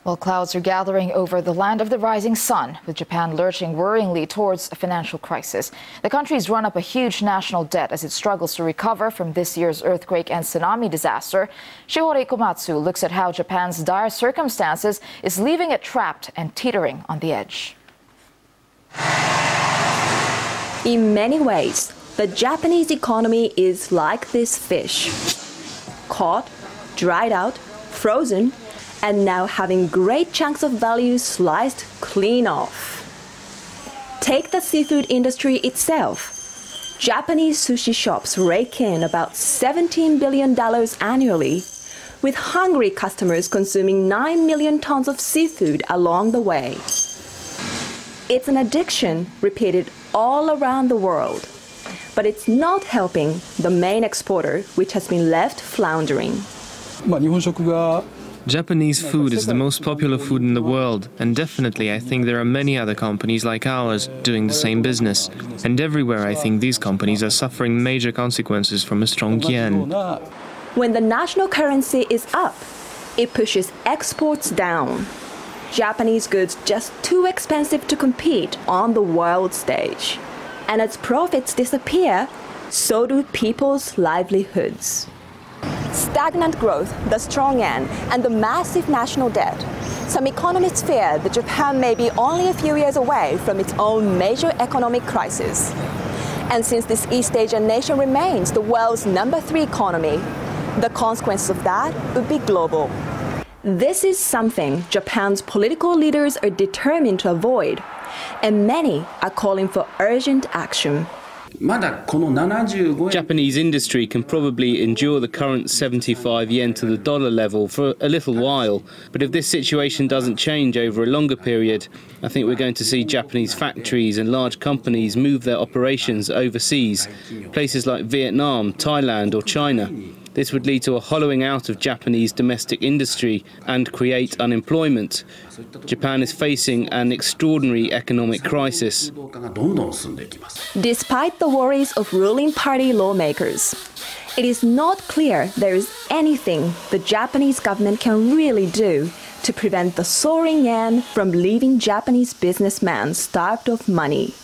Well, clouds are gathering over the land of the rising sun, with Japan lurching worryingly towards a financial crisis. The country's run up a huge national debt as it struggles to recover from this year's earthquake and tsunami disaster. Shihori Komatsu looks at how Japan's dire circumstances is leaving it trapped and teetering on the edge. In many ways, the Japanese economy is like this fish. Caught, dried out, frozen, and now having great chunks of value sliced clean off. Take the seafood industry itself. Japanese sushi shops rake in about $17 billion annually, with hungry customers consuming 9 million tons of seafood along the way. It's an addiction repeated all around the world, but it's not helping the main exporter, which has been left floundering. Japanese food is the most popular food in the world, and definitely I think there are many other companies like ours doing the same business. And everywhere I think these companies are suffering major consequences from a strong yen. When the national currency is up, it pushes exports down. Japanese goods just too expensive to compete on the world stage. And as profits disappear, so do people's livelihoods. Stagnant growth, the strong yen, and the massive national debt. Some economists fear that Japan may be only a few years away from its own major economic crisis. And since this East Asian nation remains the world's #3 economy, the consequences of that would be global. This is something Japan's political leaders are determined to avoid, and many are calling for urgent action. Japanese industry can probably endure the current 75 yen to the dollar level for a little while, but if this situation doesn't change over a longer period, I think we're going to see Japanese factories and large companies move their operations overseas, places like Vietnam, Thailand or China. This would lead to a hollowing out of Japanese domestic industry and create unemployment. Japan is facing an extraordinary economic crisis. Despite the worries of ruling party lawmakers, it is not clear there is anything the Japanese government can really do to prevent the soaring yen from leaving Japanese businessmen starved of money.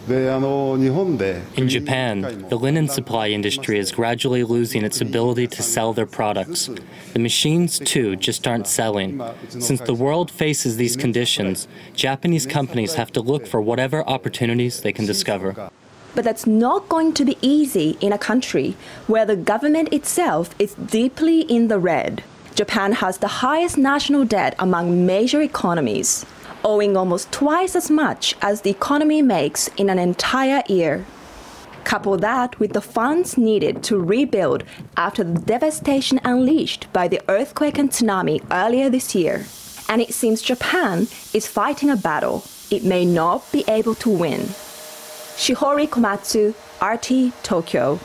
In Japan, the linen supply industry is gradually losing its ability to sell their products. The machines, too, just aren't selling. Since the world faces these conditions, Japanese companies have to look for whatever opportunities they can discover. But that's not going to be easy in a country where the government itself is deeply in the red. Japan has the highest national debt among major economies, owing almost twice as much as the economy makes in an entire year. Couple that with the funds needed to rebuild after the devastation unleashed by the earthquake and tsunami earlier this year, and it seems Japan is fighting a battle it may not be able to win. Shihori Komatsu, RT Tokyo.